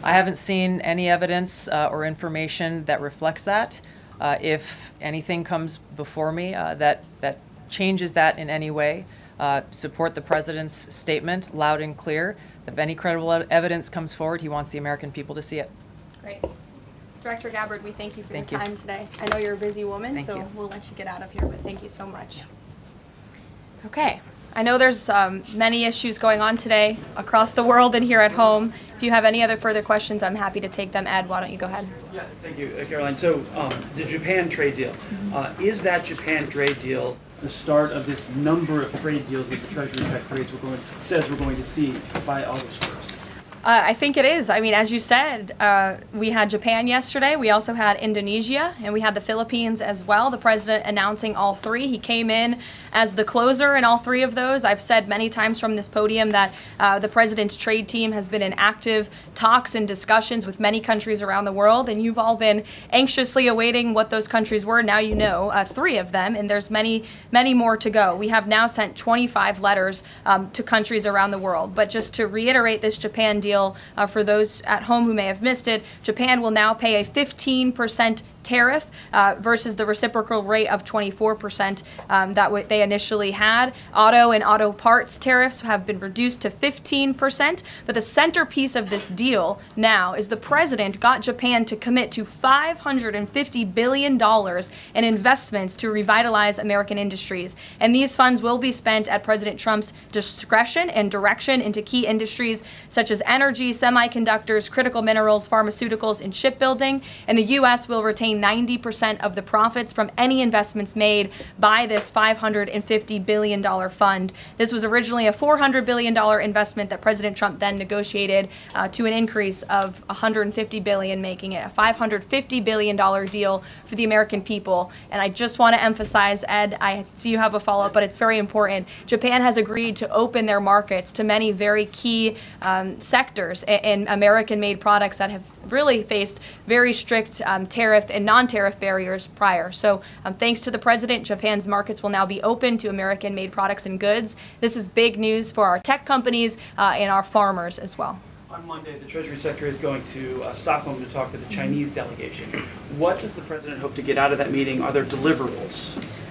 S2: I haven't seen any evidence or information that reflects that. If anything comes before me that changes that in any way, support the president's statement loud and clear. If any credible evidence comes forward, he wants the American people to see it.
S1: Great. Director Gabbard, we thank you for
S2: Thank
S1: your
S2: you.
S1: time today. I know you're a busy woman,
S2: Thank
S1: so
S2: you.
S1: we'll let you get out of here, but thank you so much. Okay. I know there's many issues going on today across the world and here at home. If you have any other further questions, I'm happy to take them. Ed, why don't you go ahead?
S10: Yeah, thank you, Caroline. So the Japan trade deal, is that Japan trade deal the start of this number of trade deals that the Treasury Secretary says we're going to see by August 1st?
S1: I think it is. I mean, as you said, we had Japan yesterday. We also had Indonesia, and we had the Philippines as well. The president announcing all three. He came in as the closer in all three of those. I've said many times from this podium that the president's trade team has been in active talks and discussions with many countries around the world, and you've all been anxiously awaiting what those countries were. Now you know three of them, and there's many, many more to go. We have now sent 25 letters to countries around the world. But just to reiterate this Japan deal, for those at home who may have missed it, Japan will now pay a 15% tariff versus the reciprocal rate of 24% that they initially had. Auto and auto parts tariffs have been reduced to 15%, but the centerpiece of this deal now is the president got Japan to commit to $550 billion in investments to revitalize American industries. And these funds will be spent at President Trump's discretion and direction into key industries such as energy, semiconductors, critical minerals, pharmaceuticals, and shipbuilding. And the U.S. will retain 90% of the profits from any investments made by this $550 billion fund. This was originally a $400 billion investment that President Trump then negotiated to an increase of $150 billion, making it a $550 billion deal for the American people. And I just want to emphasize, Ed, I see you have a follow-up, but it's very important. Japan has agreed to open their markets to many very key sectors in American-made products that have really faced very strict tariff and non-tariff barriers prior. So thanks to the president, Japan's markets will now be open to American-made products and goods. This is big news for our tech companies and our farmers as well.
S10: On Monday, the Treasury Secretary is going to Stockholm to talk to the Chinese delegation. What does the president hope to get out of that meeting? Are there deliverables?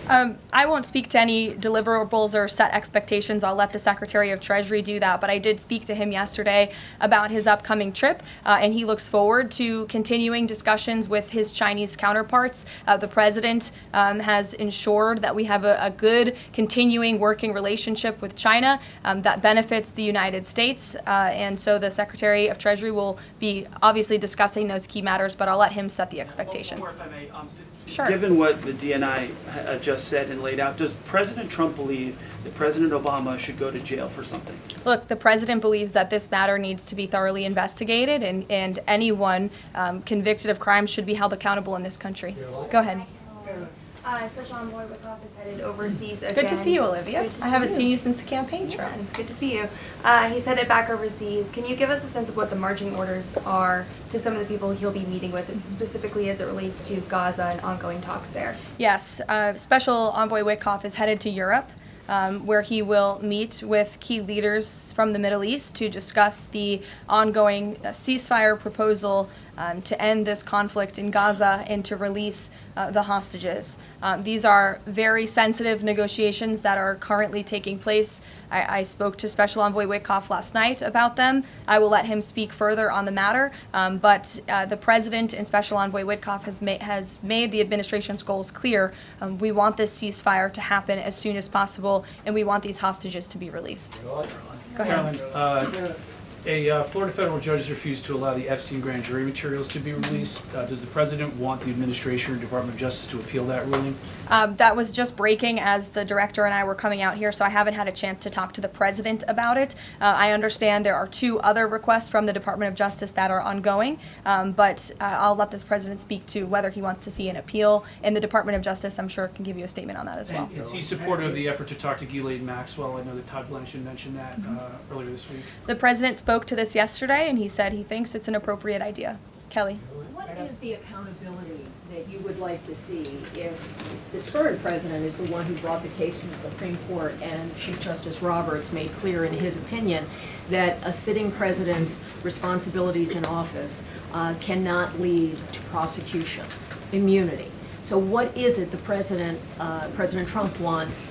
S1: I won't speak to any deliverables or set expectations. I'll let the Secretary of Treasury do that. But I did speak to him yesterday about his upcoming trip, and he looks forward to continuing discussions with his Chinese counterparts. The president has ensured that we have a good continuing working relationship with China that benefits the United States. And so the Secretary of Treasury will be obviously discussing those key matters, but I'll let him set the expectations.
S10: One more, if I may.
S1: Sure.
S10: Given what the DNI just said and laid out, does President Trump believe that President Obama should go to jail for something?
S1: Look, the president believes that this matter needs to be thoroughly investigated, and anyone convicted of crimes should be held accountable in this country. Go ahead.
S11: Special Envoy Wickoff is headed overseas again.
S1: Good to see you, Olivia.
S11: Good to see
S1: I haven't
S11: you.
S1: seen you since the campaign trail.
S11: Yeah, it's good to see you. He's headed back overseas. Can you give us a sense of what the marching orders are to some of the people he'll be meeting with, and specifically as it relates to Gaza and ongoing talks there?
S1: Yes, Special Envoy Wickoff is headed to Europe, where he will meet with key leaders from the Middle East to discuss the ongoing ceasefire proposal to end this conflict in Gaza and to release the hostages. These are very sensitive negotiations that are currently taking place. I spoke to Special Envoy Wickoff last night about them. I will let him speak further on the matter, but the President and Special Envoy Wickoff has made the administration's goals clear. We want this ceasefire to happen as soon as possible, and we want these hostages to be released. Go ahead.
S12: Carolyn, a Florida federal judge has refused to allow the Epstein grand jury materials to be released. Does the president want the administration or Department of Justice to appeal that ruling?
S1: That was just breaking as the director and I were coming out here, so I haven't had a chance to talk to the president about it. I understand there are 2 other requests from the Department of Justice that are ongoing, but I'll let this president speak to whether he wants to see an appeal. And the Department of Justice, I'm sure, can give you a statement on that as well.
S12: And is he supportive of the effort to talk to Ghislaine Maxwell? I know that Todd Blanchard mentioned that earlier this week.
S1: The president spoke to this yesterday, and he said he thinks it's an appropriate idea. Kelly.
S13: What is the accountability that you would like to see if this current president is the one who brought the case to the Supreme Court and Chief Justice Roberts made clear in his opinion that a sitting president's responsibilities in office cannot lead to prosecution, immunity? So what is it the President Trump wants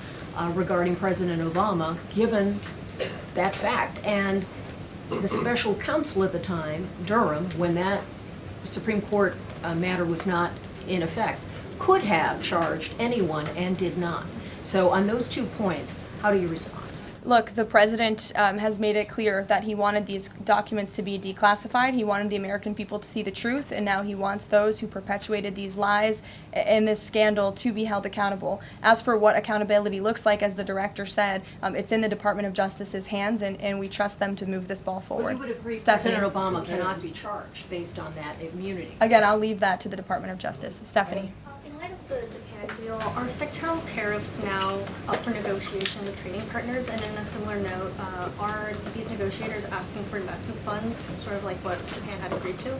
S13: regarding President Obama, given that fact? And the special counsel at the time, Durham, when that Supreme Court matter was not in effect, could have charged anyone and did not. So on those 2 points, how do you respond?
S1: Look, the president has made it clear that he wanted these documents to be declassified. He wanted the American people to see the truth, and now he wants those who perpetuated these lies and this scandal to be held accountable. As for what accountability looks like, as the director said, it's in the Department of Justice's hands, and we trust them to move this ball forward.
S13: But you would agree
S1: Stephanie.
S13: President Obama cannot be charged based on that immunity?
S1: Again, I'll leave that to the Department of Justice. Stephanie.
S6: In light of the Japan deal, are sectoral tariffs now up for negotiation with trading partners? And in a similar note, are these negotiators asking for investment funds, sort of like what Japan had agreed to?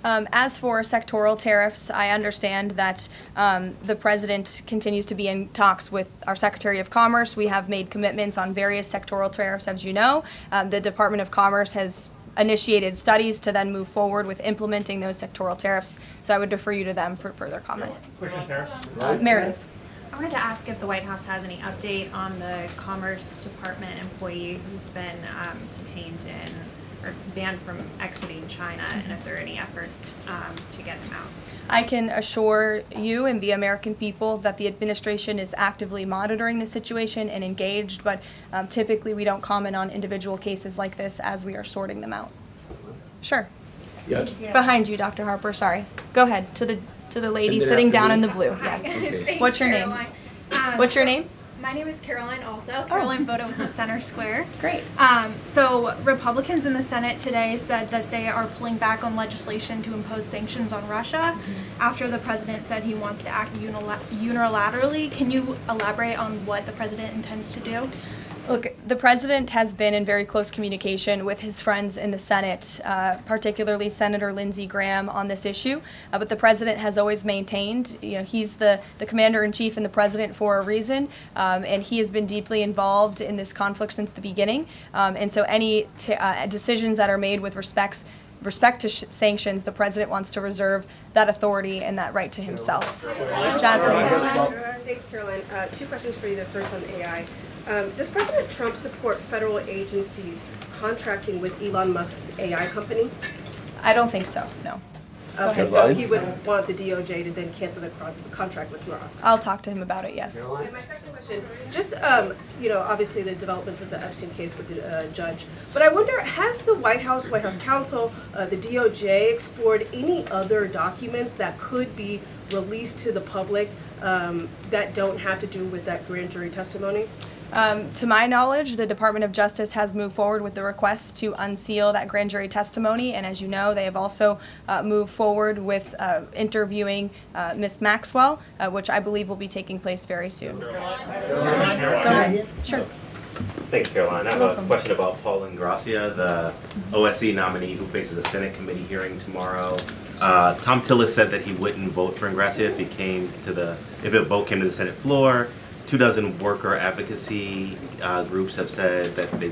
S1: As for sectoral tariffs, I understand that the president continues to be in talks with our Secretary of Commerce. We have made commitments on various sectoral tariffs, as you know. The Department of Commerce has initiated studies to then move forward with implementing those sectoral tariffs. So I would defer you to them for further comment. Meredith.
S14: I wanted to ask if the White House has any update on the Commerce Department employee who's been detained or banned from exiting China, and if there are any efforts to get him out.
S1: I can assure you and the American people that the administration is actively monitoring the situation and engaged, but typically we don't comment on individual cases like this as we are sorting them out. Sure.
S15: Yes.
S1: Behind you, Dr. Harper, sorry. Go ahead, to the lady sitting down in the blue. Yes.
S15: Okay.
S1: What's your name? What's your name?
S14: My name is Caroline also. Caroline Boda with the Center Square.
S1: Great.
S14: So Republicans in the Senate today said that they are pulling back on legislation to impose sanctions on Russia after the president said he wants to act unilaterally. Can you elaborate on what the president intends to do?
S1: Look, the president has been in very close communication with his friends in the Senate, particularly Senator Lindsey Graham, on this issue. But the president has always maintained, he's the commander-in-chief and the president for a reason, and he has been deeply involved in this conflict since the beginning. And so any decisions that are made with respect to sanctions, the president wants to reserve that authority and that right to himself. Jasmine.
S16: Thanks, Caroline. 2 questions for you. The first on AI. Does President Trump support federal agencies contracting with Elon Musk's AI company?
S1: I don't think so, no.
S16: Okay, so he would want the DOJ to then cancel the contract with Grok.
S1: I'll talk to him about it, yes.
S16: And my second question, just, obviously the developments with the Epstein case with the judge, but I wonder, has the White House counsel, the DOJ explored any other documents that could be released to the public that don't have to do with that grand jury testimony?
S1: To my knowledge, the Department of Justice has moved forward with the request to unseal that grand jury testimony, and as you know, they have also moved forward with interviewing Ms. Maxwell, which I believe will be taking place very soon. Go ahead. Sure.
S17: Thanks, Caroline. I have a question about Paul Ingracia, the OSC nominee who faces a Senate committee hearing tomorrow. Tom Tillis said that he wouldn't vote for Ingracia if a vote came to the Senate floor. 24 worker advocacy groups have said that they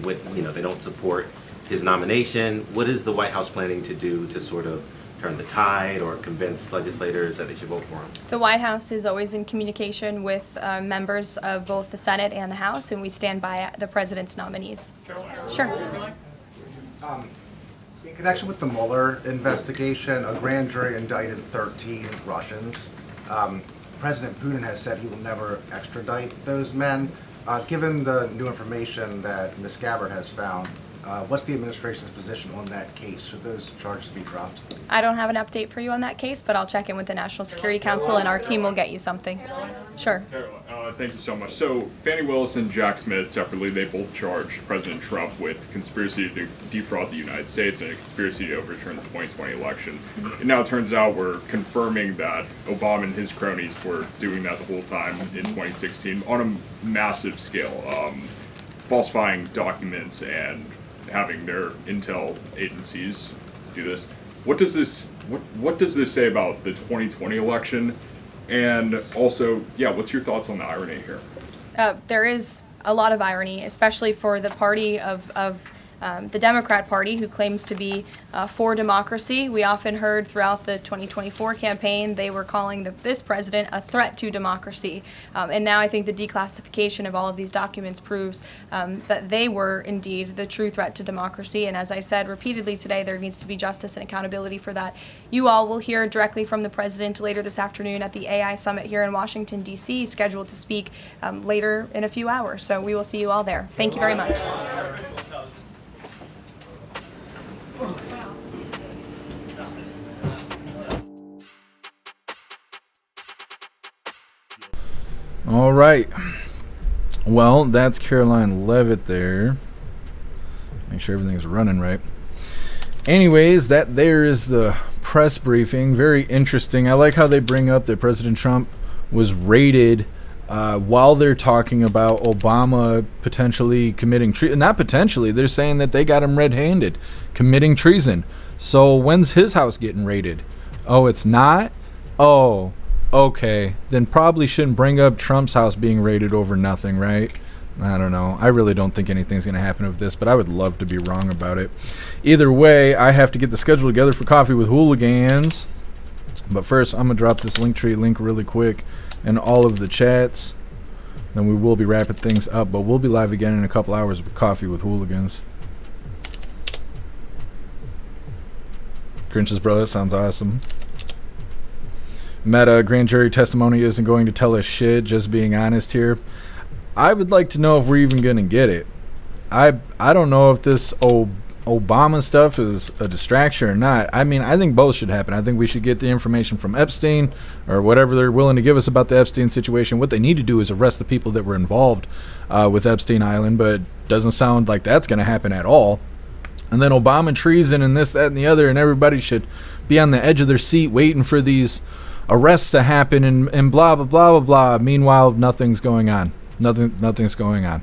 S17: don't support his nomination. What is the White House planning to do to sort of turn the tide or convince legislators that they should vote for him?
S1: The White House is always in communication with members of both the Senate and the House, and we stand by the president's nominees. Sure.
S18: In connection with the Mueller investigation, a grand jury indicted 13 Russians. President Putin has said he will never extradite those men. Given the new information that Ms. Gabbard has found, what's the administration's position on that case? Should those charges be dropped?
S1: I don't have an update for you on that case, but I'll check in with the National Security Council and our team will get you something. Sure.
S19: Thank you so much. So Fannie Willis and Jack Smith separately, they both charged President Trump with conspiracy to defraud the United States and a conspiracy to overturn the 2020 election. It now turns out we're confirming that Obama and his cronies were doing that the whole time in 2016 on a massive scale, falsifying documents and having their intel agencies do this. What does this say about the 2020 election? And also, yeah, what's your thoughts on the irony here?
S1: There is a lot of irony, especially for the party of the Democrat Party, who claims to be for democracy. We often heard throughout the 2024 campaign they were calling this president a threat to democracy. And now I think the declassification of all of these documents proves that they were indeed the true threat to democracy. And as I said repeatedly today, there needs to be justice and accountability for that. You all will hear directly from the president later this afternoon at the AI Summit here in Washington, D.C., scheduled to speak later in a few hours. So we will see you all there. Thank you very much.
S15: All right. Well, that's Caroline Levitt there. Make sure everything's running right. Anyways, that there is the press briefing. Very interesting. I like how they bring up that President Trump was raided while they're talking about Obama potentially committing treason. Not potentially. They're saying that they got him red-handed, committing treason. So when's his house getting raided? Oh, it's not? Oh, okay. Then probably shouldn't bring up Trump's house being raided over nothing, right? I don't know. I really don't think anything's going to happen with this, but I would love to be wrong about it. Either way, I have to get the schedule together for Coffee with Hooligans. But first, I'm going to drop this Linktree link really quick in all of the chats. Then we will be wrapping things up, but we'll be live again in a couple hours with Coffee with Hooligans. Grinch's brother, sounds awesome. Meta, grand jury testimony isn't going to tell us shit, just being honest here. I would like to know if we're even going to get it. I don't know if this Obama stuff is a distraction or not. I mean, I think both should happen. I think we should get the information from Epstein or whatever they're willing to give us about the Epstein situation. What they need to do is arrest the people that were involved with Epstein Island, but doesn't sound like that's going to happen at all. And then Obama treason and this, that, and the other, and everybody should be on the edge of their seat waiting for these arrests to happen and blah, blah, blah, blah, blah. Meanwhile, nothing's going on. Nothing's going on.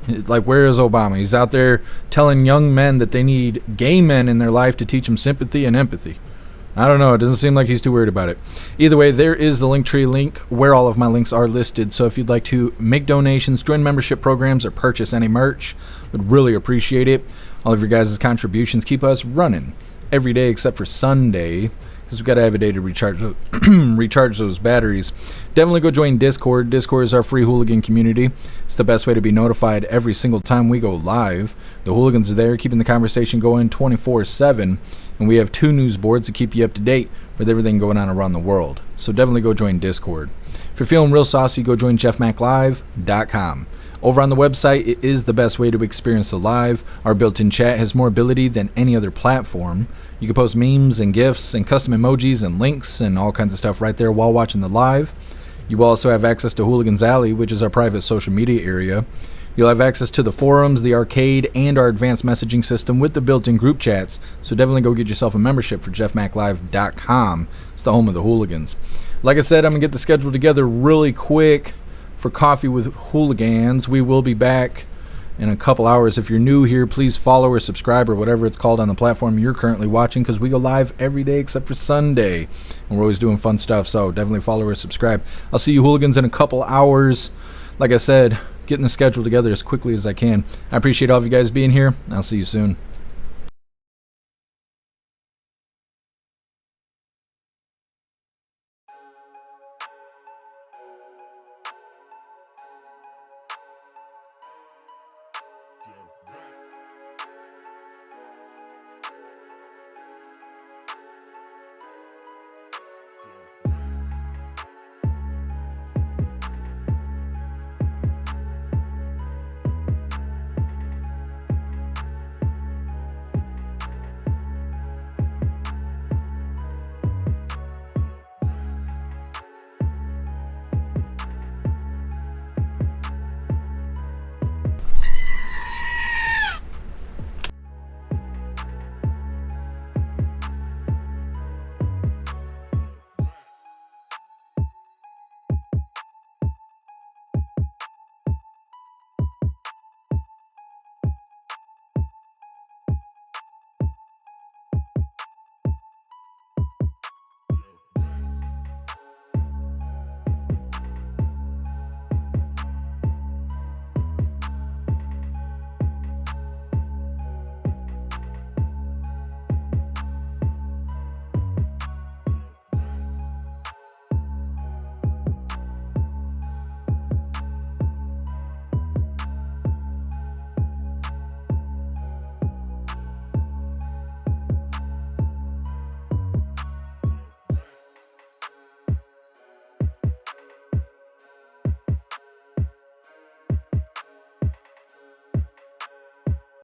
S15: Like, where is Obama? He's out there telling young men that they need gay men in their life to teach them sympathy and empathy. I don't know. It doesn't seem like he's too worried about it. Either way, there is the Linktree link where all of my links are listed. So if you'd like to make donations, join membership programs, or purchase any merch, would really appreciate it. All of your guys' contributions keep us running every day except for Sunday, because we've got to have a day to recharge those batteries. Definitely go join Discord. Discord is our free hooligan community. It's the best way to be notified every single time we go live. The hooligans are there keeping the conversation going 24/7, and we have 2 news boards to keep you up to date with everything going on around the world. So definitely go join Discord. If you're feeling real saucy, go join jeffmaclive.com. Over on the website, it is the best way to experience the live. Our built-in chat has more ability than any other platform. You can post memes and GIFs and custom emojis and links and all kinds of stuff right there while watching the live. You will also have access to Hooligans Alley, which is our private social media area. You'll have access to the forums, the arcade, and our advanced messaging system with the built-in group chats. So definitely go get yourself a membership for jeffmaclive.com. It's the home of the hooligans. Like I said, I'm going to get the schedule together really quick for Coffee with Hooligans. We will be back in a couple hours. If you're new here, please follow or subscribe or whatever it's called on the platform you're currently watching, because we go live every day except for Sunday, and we're always doing fun stuff. So definitely follow or subscribe. I'll see you hooligans in a couple hours. Like I said, getting the schedule together as quickly as I can. I appreciate all of you guys being here. I'll see you soon.